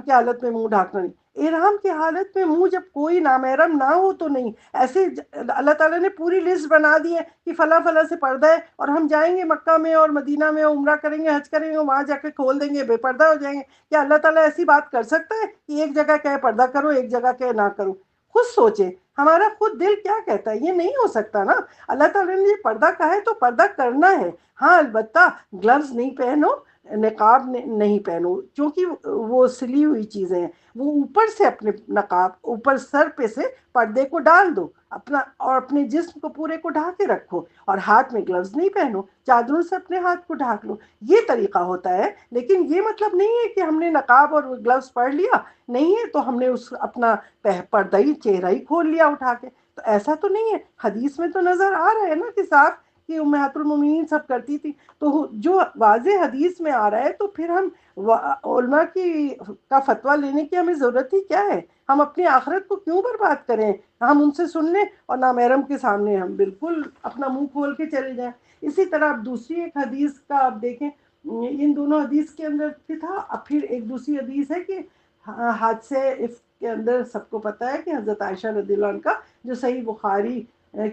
کی حالت میں منہ ڈھانکنا نہیں۔ احرام کی حالت میں منہ جب کوئی نامحرم نہ ہو تو نہیں، ایسے اللہ تعالیٰ نے پوری لسٹ بنا دی ہے کہ فلاں فلاں سے پردہ ہے، اور ہم جائیں گے مکہ میں اور مدینہ میں، عمرہ کریں گے، حج کریں گے، وہاں جا کے کھول دیں گے، بے پردہ ہو جائیں گے۔ کیا اللہ تعالیٰ ایسی بات کر سکتا ہے کہ ایک جگہ کہے پردہ کرو، ایک جگہ کہے نہ کرو؟ خود سوچیں، ہمارا خود دل کیا کہتا ہے؟ یہ نہیں ہو سکتا نا۔ اللہ تعالیٰ نے یہ پردہ کہا ہے تو پردہ کرنا ہے، ہاں البتہ گلوز نہیں پہنو، نقاب نہیں پہنو، کیونکہ وہ سلی ہوئی چیزیں ہیں، وہ اوپر سے اپنے نقاب اوپر سر پہ سے پردے کو ڈال دو اپنا، اور اپنے جسم کو پورے کو ڈھانک کے رکھو، اور ہاتھ میں گلوز نہیں پہنو، چادروں سے اپنے ہاتھ کو ڈھانک لو۔ یہ طریقہ ہوتا ہے، لیکن یہ مطلب نہیں ہے کہ ہم نے نقاب اور گلوز پڑھ لیا نہیں ہے تو ہم نے اپنا پردہ ہی، چہرہ ہی کھول لیا اٹھا کے، تو ایسا تو نہیں ہے۔ حدیث میں تو نظر آ رہا ہے نا کہ صاف کہ امہات المومنین سب کرتی تھی، تو جو واضح حدیث میں آ رہا ہے تو پھر ہم علماء کی کا فتویٰ لینے کی ہمیں ضرورت ہی کیا ہے؟ ہم اپنی آخرت کو کیوں برباد کریں؟ ہم ان سے سن لیں اور نامحرم کے سامنے ہم بالکل اپنا منہ کھول کے چلے جائیں۔ اسی طرح آپ دوسری ایک حدیث کا آپ دیکھیں، ان دونوں حدیث کے اندر بھی تھا، اب پھر ایک دوسری حدیث ہے کہ حادثے عفق کے اندر سب کو پتہ ہے کہ حضرت عائشہ رضی اللہ عنہ کا جو صحیح بخاری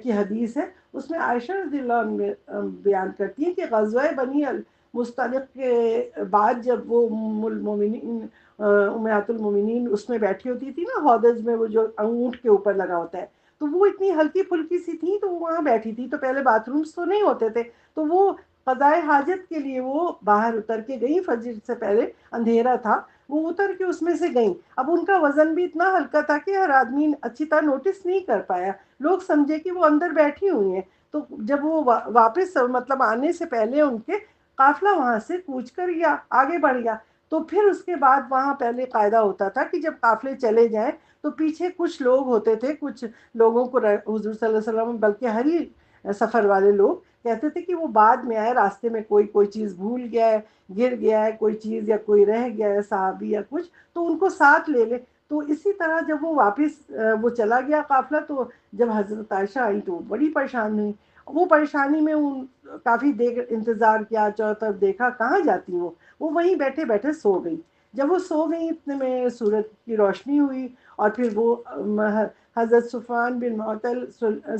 کی حدیث ہے، اس میں عائشہ رضی اللہ عنہ بیان کرتی ہیں کہ غزوہ بنی المصطلق کے بعد جب وہ ام المومنین امہات المومنین اس میں بیٹھی ہوتی تھی نا، ہودج میں، وہ جو اونٹ کے اوپر لگا ہوتا ہے، تو وہ اتنی ہلکی پھلکی سی تھی تو وہ وہاں بیٹھی تھی، تو پہلے باتھ رومس تو نہیں ہوتے تھے، تو وہ قضائے حاجت کے لیے وہ باہر اتر کے گئی، فجر سے پہلے اندھیرا تھا، وہ اتر کے اس میں سے گئیں۔ اب ان کا وزن بھی اتنا ہلکا تھا کہ ہر آدمی اچھی طرح نوٹس نہیں کر پایا، لوگ سمجھے کہ وہ اندر بیٹھی ہوئی ہیں، تو جب وہ واپس مطلب آنے سے پہلے ان کے قافلہ وہاں سے کوچ کر یا آگے بڑھ گیا، تو پھر اس کے بعد وہاں پہلے قاعدہ ہوتا تھا کہ جب قافلے چلے جائیں تو پیچھے کچھ لوگ ہوتے تھے، کچھ لوگوں کو حضور صلی اللہ علیہ وسلم بلکہ ہر ہی سفر والے لوگ کہتے تھے کہ وہ بعد میں آئے، راستے میں کوئی چیز بھول گیا ہے، گر گیا ہے کوئی چیز، یا کوئی رہ گیا ہے صحابی یا کچھ، تو ان کو ساتھ لے لے۔ تو اسی طرح جب وہ واپس وہ چلا گیا قافلہ، تو جب حضرت عائشہ آئی تو بڑی پریشان ہوئی، وہ پریشانی میں کافی دیر انتظار کیا، چاروں طرف دیکھا کہاں جاتی وہ وہیں بیٹھے بیٹھے سو گئی۔ جب وہ سو گئی اتنے میں سورج کی روشنی ہوئی، اور پھر وہ حضرت صفوان بن معطل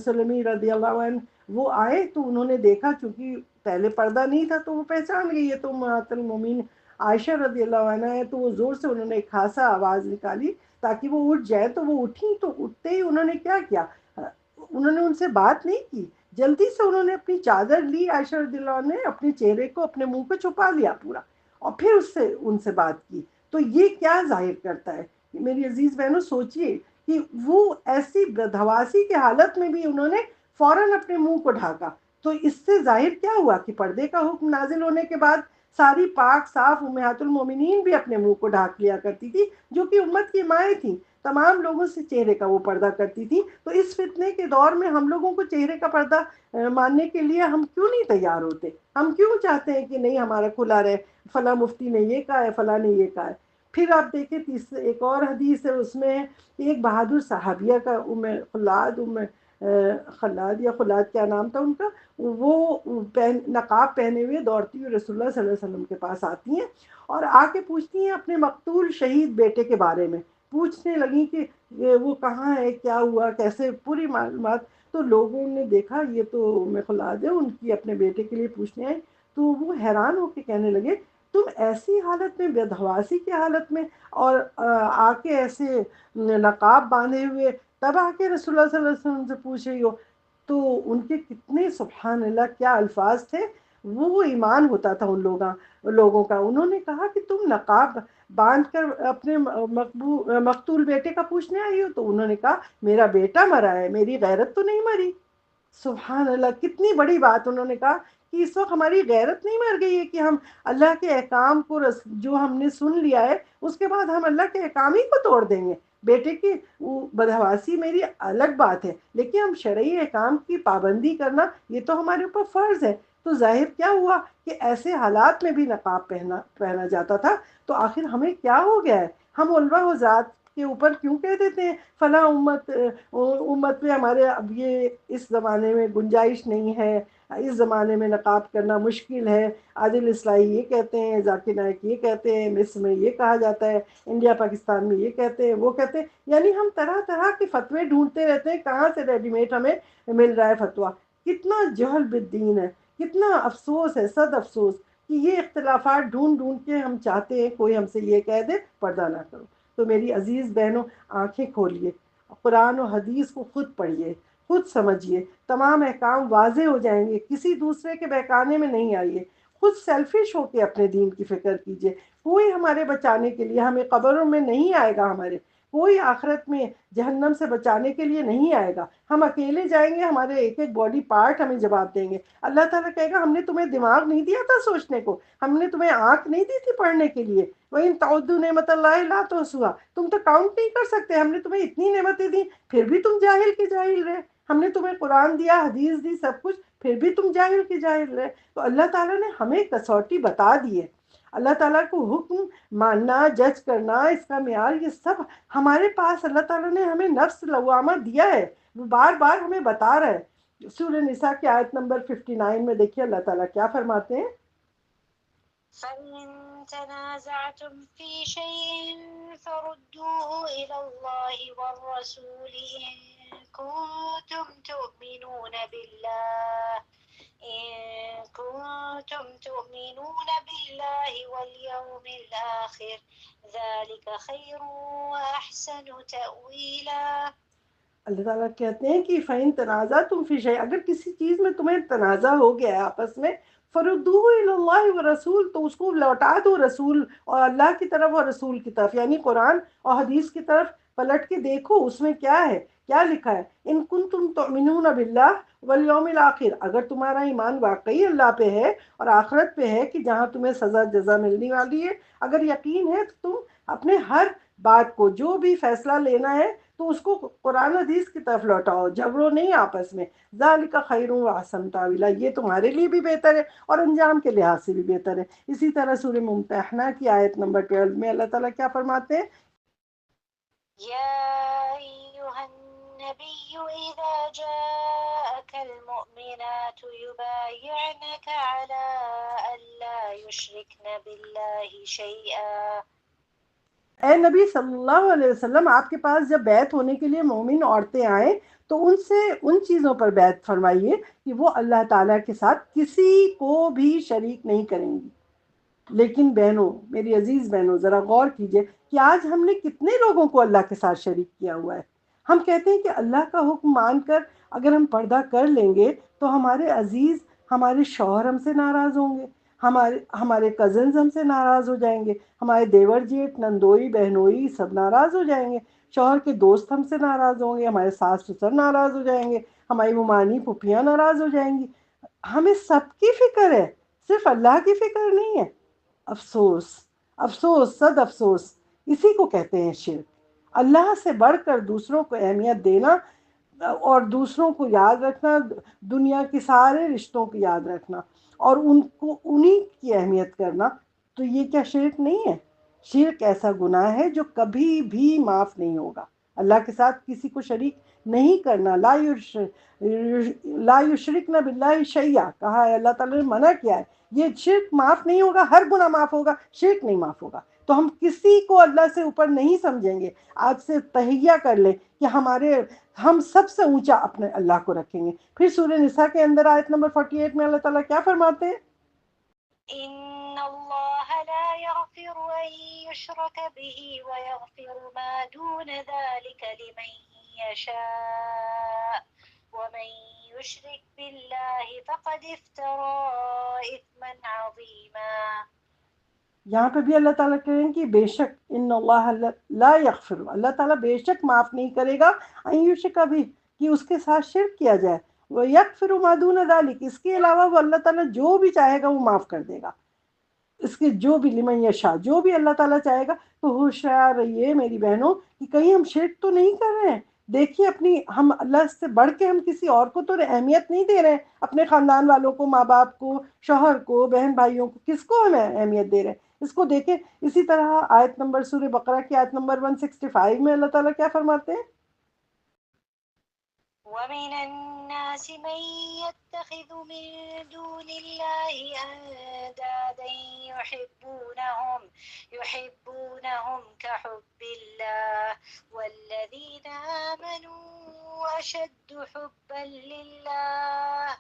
سلمی رضی اللہ عنہ وہ آئے، تو انہوں نے دیکھا، چونکہ پہلے پردہ نہیں تھا تو وہ پہچان گئی ہے تو امہات المومنین عائشہ رضی اللہ عنہ ہے، تو وہ زور سے انہوں نے ایک خاصا آواز نکالی تاکہ وہ اٹھ جائے، تو وہ اٹھی، تو اٹھتے ہی انہوں نے کیا کیا، انہوں نے ان سے بات نہیں کی، جلدی سے انہوں نے اپنی چادر لی، عائشہ رضی اللہ عنہ نے اپنے چہرے کو اپنے منہ پہ چھپا لیا پورا، اور پھر ان سے بات کی۔ تو یہ کیا ظاہر کرتا ہے؟ میری عزیز بہنوں سوچئے کہ وہ ایسی بدحواسی کی حالت میں بھی انہوں نے فوراً اپنے منہ کو ڈھانکا، تو اس سے ظاہر کیا ہوا کہ پردے کا حکم نازل ہونے کے بعد ساری پاک صاف امہات المومنین بھی اپنے منہ کو ڈھانک لیا کرتی تھی، جو کہ امت کی مائیں تھیں، تمام لوگوں سے چہرے کا وہ پردہ کرتی تھی۔ تو اس فتنے کے دور میں ہم لوگوں کو چہرے کا پردہ ماننے کے لیے ہم کیوں نہیں تیار ہوتے؟ ہم کیوں چاہتے ہیں کہ نہیں ہمارا کھلا رہے، فلاں مفتی نے یہ کہا ہے، فلاں نے یہ کہا ہے؟ پھر آپ دیکھیں ایک اور حدیث ہے، اس میں ایک بہادر صحابیہ کا خلاد یا خلاد کیا نام تھا ان کا، وہ نقاب پہنے ہوئے دوڑتی ہوئی رسول اللہ صلی اللہ علیہ وسلم کے پاس آتی ہیں، اور آ کے پوچھتی ہیں اپنے مقتول شہید بیٹے کے بارے میں، پوچھنے لگی کہ وہ کہاں ہے، کیا ہوا، کیسے، پوری معلومات۔ تو لوگوں نے دیکھا یہ تو خلاد ہے، ان کی اپنے بیٹے کے لیے پوچھنے آئے، تو وہ حیران ہو کے کہنے لگے تم ایسی حالت میں، بدحواسی کی حالت میں، اور آ کے ایسے نقاب باندھے ہوئے، تب آ کے رسول اللہ صلی اللہ علیہ وسلم سے پوچھ رہی ہو؟ تو ان کے کتنے سبحان اللہ کیا الفاظ تھے، وہ ایمان ہوتا تھا ان لوگوں کا۔ انہوں نے کہا کہ تم نقاب باندھ کر اپنے مقتول بیٹے کا پوچھنے آئی ہو؟ تو انہوں نے کہا میرا بیٹا مرا ہے، میری غیرت تو نہیں مری۔ سبحان اللہ، کتنی بڑی بات انہوں نے کہا کہ اس وقت ہماری غیرت نہیں مر گئی ہے کہ ہم اللہ کے احکام کو جو ہم نے سن لیا ہے اس کے بعد ہم اللہ کے احکام ہی کو توڑ دیں گے؟ بیٹے کی بدحواسی میری الگ بات ہے، لیکن ہم شرعی احکام کی پابندی کرنا یہ تو ہمارے اوپر فرض ہے۔ تو ظاہر کیا ہوا کہ ایسے حالات میں بھی نقاب پہنا جاتا تھا۔ تو آخر ہمیں کیا ہو گیا ہے؟ ہم علماء حضرات کے اوپر کیوں کہہ دیتے ہیں فلاں امت میں ہمارے اب یہ اس زمانے میں گنجائش نہیں ہے، اس زمانے میں نقاب کرنا مشکل ہے، عادل اصلاحی یہ کہتے ہیں، ذاکر نائک یہ کہتے ہیں، مصر میں یہ کہا جاتا ہے، انڈیا پاکستان میں یہ کہتے ہیں، وہ کہتے ہیں، یعنی ہم طرح طرح کے فتوے ڈھونڈتے رہتے ہیں، کہاں سے ریڈی میڈ ہمیں مل رہا ہے فتویٰ۔ کتنا جہل بالدین ہے، کتنا افسوس ہے، صد افسوس کہ یہ اختلافات ڈھونڈ ڈھونڈ کے ہم چاہتے ہیں کوئی ہم سے یہ کہہ دے پردہ نہ کرو۔ تو میری عزیز بہنوں آنکھیں کھولیے، قرآن و حدیث کو خود پڑھیے، خود سمجھیے، تمام احکام واضح ہو جائیں گے، کسی دوسرے کے بہکانے میں نہیں آئیے، خود سیلفش ہو کے اپنے دین کی فکر کیجیے۔ کوئی ہمارے بچانے کے لیے ہمیں قبروں میں نہیں آئے گا، ہمارے کوئی آخرت میں جہنم سے بچانے کے لیے نہیں آئے گا، ہم اکیلے جائیں گے، ہمارے ایک ایک باڈی پارٹ ہمیں جواب دیں گے۔ اللہ تعالیٰ کہے گا ہم نے تمہیں دماغ نہیں دیا تھا سوچنے کو، ہم نے تمہیں آنکھ نہیں دی تھی پڑھنے کے لیے، وَإِن تَعُدُّوا نِعْمَتَ اللَّهِ لَا تُحْصُوهَا، تم تو کاؤنٹ نہیں کر سکتے، ہم نے تمہیں اتنی نعمتیں دی پھر بھی تم جاہل کے جاہل رہے، ہم نے تمہیں قرآن دیا، حدیث دی، سب کچھ، پھر بھی تم جاہل کی جاہل رہے. تو اللہ تعالیٰ نے ہمیں کسوٹی بتا دی ہے. اللہ تعالیٰ کو حکم ماننا، جج کرنا، اس کا معیار، یہ سب ہمارے پاس اللہ تعالیٰ نے ہمیں نفس لوامہ دیا ہے. وہ بار بار ہمیں بتا رہا ہے. سورہ نساء کی آیت نمبر 59 میں دیکھیے اللہ تعالیٰ کیا فرماتے ہیں. فَإِن تَنَازَعْتُمْ فِي شَيْءٍ فَرُدُّوهُ إِلَى اللَّهِ وَالرَّسُولِ إِن كُنتُمْ تُؤْمِنُونَ بالله واليوم الآخر ذلك خير وأحسن تأويلا. اللہ تعالیٰ کہتے ہیں کہ فَإِن تَنَازَعْتُمْ فِي شَيْءٍ، اگر کسی چیز میں تمہیں تنازع ہو گیا ہے آپس میں، فَرُدُّوهُ إِلَى اللَّهِ وَالرَّسُولِ، تو اس کو لوٹا دو رسول اور اللہ کی طرف اور رسول کی طرف، یعنی قرآن اور حدیث کی طرف پلٹ کے دیکھو اس میں کیا ہے، کیا لکھا ہے. ان کنتم تؤمنون باللہ والیوم الآخر، اگر تمہارا ایمان واقعی اللہ پہ ہے اور آخرت پہ ہے کہ جہاں تمہیں سزا جزا ملنے والی ہے، اگر یقین ہے تو تم اپنے ہر بات کو، جو بھی فیصلہ لینا ہے تو اس کو قرآن حدیث کی طرف لوٹاؤ، جھگڑو نہیں آپس میں. ذالک خیر و احسن تاویلا، یہ تمہارے لیے بھی بہتر ہے اور انجام کے لحاظ سے بھی بہتر ہے. اسی طرح سورہ ممتحنہ کی آیت نمبر 12 میں اللہ تعالیٰ کیا فرماتے ہیں. يا أيها النبي إذا جاءك المؤمنات يبايعنك على ألا يشركن بالله شيئا. اے نبی صلی اللہ علیہ وسلم، آپ کے پاس جب بیعت ہونے کے لیے مومن عورتیں آئیں تو ان سے ان چیزوں پر بیعت فرمائیے کہ وہ اللہ تعالیٰ کے ساتھ کسی کو بھی شریک نہیں کریں گی. لیکن بہنوں، میری عزیز بہنوں، ذرا غور کیجئے کہ آج ہم نے کتنے لوگوں کو اللہ کے ساتھ شریک کیا ہوا ہے. ہم کہتے ہیں کہ اللہ کا حکم مان کر اگر ہم پردہ کر لیں گے تو ہمارے عزیز، ہمارے شوہر ہم سے ناراض ہوں گے، ہمارے کزنز ہم سے ناراض ہو جائیں گے، ہمارے دیور جیٹ، نندوئی، بہنوئی سب ناراض ہو جائیں گے، شوہر کے دوست ہم سے ناراض ہوں گے، ہمارے ساس سسر ناراض ہو جائیں گے، ہماری ممانی پھپھیاں ناراض ہو جائیں گی. ہمیں سب کی فکر ہے، صرف اللہ کی فکر نہیں ہے. افسوس، افسوس، صد افسوس، اسی کو کہتے ہیں شرک. اللہ سے بڑھ کر دوسروں کو اہمیت دینا اور دوسروں کو یاد رکھنا، دنیا کے سارے رشتوں کو یاد رکھنا اور ان کو انہی کی اہمیت کرنا، تو یہ کیا شرک نہیں ہے؟ شرک ایسا گناہ ہے جو کبھی بھی معاف نہیں ہوگا. اللہ کے ساتھ کسی کو شریک نہیں کرنا. لا یشرکن باللہ شیئا کہا ہے، اللہ تعالیٰ نے منع کیا ہے. یہ شرک معاف نہیں ہوگا، ہر گناہ معاف ہوگا، شرک نہیں معاف ہوگا. تو ہم کسی کو اللہ سے اوپر نہیں سمجھیں گے. آج سے تہیہ کر لیں کہ ہم سب سے اونچا اپنے اللہ کو رکھیں گے. پھر سورہ نساء کے اندر آیت نمبر 48 میں اللہ تعالیٰ کیا فرماتے ہیں. إن الله لا يغفر أن يشرك به ويغفر ما دون ذلك لمن يشاء ومن يشرك بالله فقد افترى إثما عظيما. یہاں پہ بھی اللہ تعالیٰ کہہ رہے ہیں کہ بے شک ان اللہ لا یغفر، اللہ تعالیٰ بے شک معاف نہیں کرے گا ان یشرک بھی، کہ اس کے ساتھ شرک کیا جائے، وہ یغفر ما دون ذلک، اس کے علاوہ وہ اللہ تعالیٰ جو بھی چاہے گا وہ معاف کر دے گا. اس کے جو بھی لمن یشاء، جو بھی اللہ تعالیٰ چاہے گا. تو ہوشیار رہیے میری بہنوں کہ کہیں ہم شرک تو نہیں کر رہے ہیں. دیکھیے ہم اللہ سے بڑھ کے ہم کسی اور کو تو اہمیت نہیں دے رہے ہیں. اپنے خاندان والوں کو، ماں باپ کو، شوہر کو، بہن بھائیوں کو، کس کو ہم اہمیت دے رہے ہیں؟ اس کو دیکھیں. اسی طرح آیت نمبر سورہ بقرہ کی آیت نمبر 165 میں اللہ تعالیٰ کیا فرماتے ہیں. ومن الناس من يتخذ من دون الله أندادا يحبونهم كحب الله والذين آمنوا أشد حبا لله.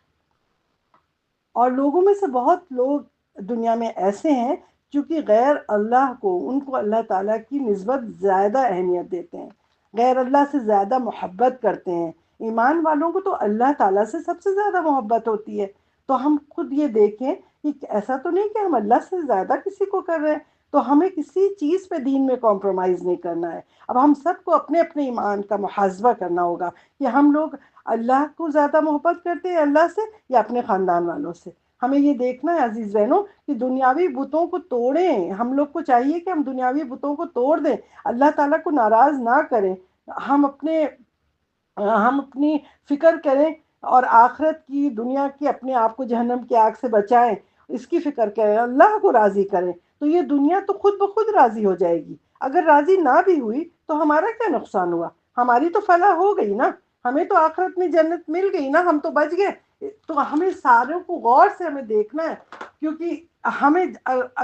اور لوگوں میں سے بہت لوگ دنیا میں ایسے ہیں جو کہ غیر اللہ کو، ان کو اللہ تعالیٰ کی نسبت زیادہ اہمیت دیتے ہیں، غیر اللہ سے زیادہ محبت کرتے ہیں. ایمان والوں کو تو اللہ تعالیٰ سے سب سے زیادہ محبت ہوتی ہے. تو ہم خود یہ دیکھیں کہ ایسا تو نہیں کہ ہم اللہ سے زیادہ کسی کو کر رہے ہیں. تو ہمیں کسی چیز پہ دین میں کمپرومائز نہیں کرنا ہے. اب ہم سب کو اپنے اپنے ایمان کا محاسبہ کرنا ہوگا کہ ہم لوگ اللہ کو زیادہ محبت کرتے ہیں اللہ سے یا اپنے خاندان والوں سے. ہمیں یہ دیکھنا ہے عزیز بہنوں کہ دنیاوی بتوں کو توڑیں. ہم لوگ کو چاہیے کہ ہم دنیاوی بتوں کو توڑ دیں، اللہ تعالیٰ کو ناراض نہ کریں. ہم اپنی فکر کریں اور آخرت کی دنیا کی اپنے آپ کو جہنم کی آگ سے بچائیں، اس کی فکر کریں، اللہ کو راضی کریں، تو یہ دنیا تو خود بخود راضی ہو جائے گی۔ اگر راضی نہ بھی ہوئی تو ہمارا کیا نقصان ہوا؟ ہماری تو فلاح ہو گئی نا، ہمیں تو آخرت میں جنت مل گئی نا، ہم تو بچ گئے۔ تو ہمیں ساروں کو غور سے ہمیں دیکھنا ہے، کیونکہ ہمیں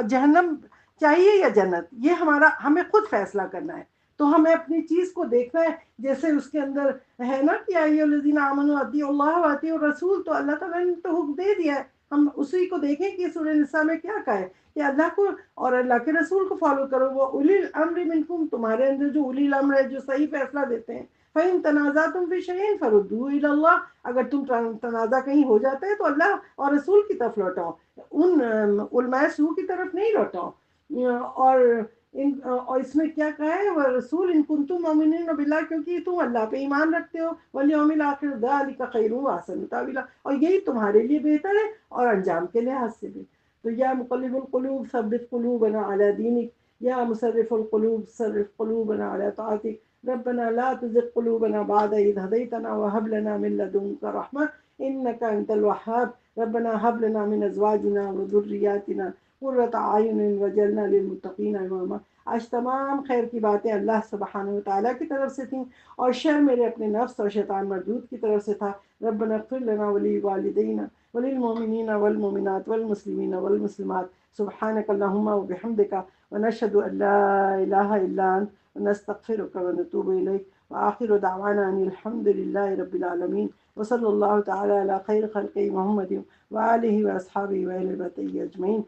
جہنم چاہیے یا جنت، یہ ہمیں خود فیصلہ کرنا ہے۔ تو ہمیں اپنی چیز کو دیکھنا ہے، جیسے اس کے اندر ہے نا کہ ایھا الذین آمنوا اطیعوا اللہ واطیعوا الرسول، تو اللہ تعالیٰ نے تو حکم دے دیا ہے، ہم اسی کو دیکھیں کہ سورہ نساء میں کیا کہا ہے کہ اللہ کو اور اللہ کے رسول کو فالو کرو۔ وہ اولی الامر منکم، تمہارے اندر جو اولی الامر ہے، جو صحیح فیصلہ دیتے ہیں۔ فَإِن تَنَازَعْتُمْ فِي شَيْءٍ فَرُدُّوهُ إِلَى اللَّهِ، اگر تم تنازع کہیں ہو جاتا ہے تو اللہ اور رسول کی طرف لوٹاؤ، ان علماء سو کی طرف نہیں لوٹاؤ۔ اور اس میں کیا کہا ہے، وہ رسول ان کنتم مؤمنین باللہ، کیونکہ تم اللہ پہ ایمان رکھتے ہو، والیوم الآخر، ذلک خیر واحسن تاویلا، اور یہی تمہارے لیے بہتر ہے اور انجام کے لحاظ سے بھی۔ تو یا مقلب القلوب ثبت قلوبنا علی دینک، یا مصرف القلوب صرف قلوبنا علی طاعتک، ربنا لا تزغ قلوبنا بعد إذ هديتنا وهب لنا من لدنك رحمة إنك أنت الوهاب، ربنا هب لنا من أزواجنا وذرياتنا قرۃ اعین واجعلنا للمتقین اماما۔ آج تمام خیر کی باتیں اللہ سبحانہ و تعالیٰ کی طرف سے تھیں، اور شر میرے اپنے نفس اور شیطان مردود کی طرف سے تھا۔ ربنا اغفر لنا ولوالدینا وللمؤمنین والمؤمنات والمسلمین والمسلمات، سبحانک اللہم وبحمدک، ونشہد ان لا الہ الا انت، ونستغفرک ونتوب الیک، وآخر دعوانا ان الحمد للہ رب العالمین، وصلی اللہ تعالی علی خیر خلقہ محمد وآلہ واصحابہ واہل بیتہ اجمعین۔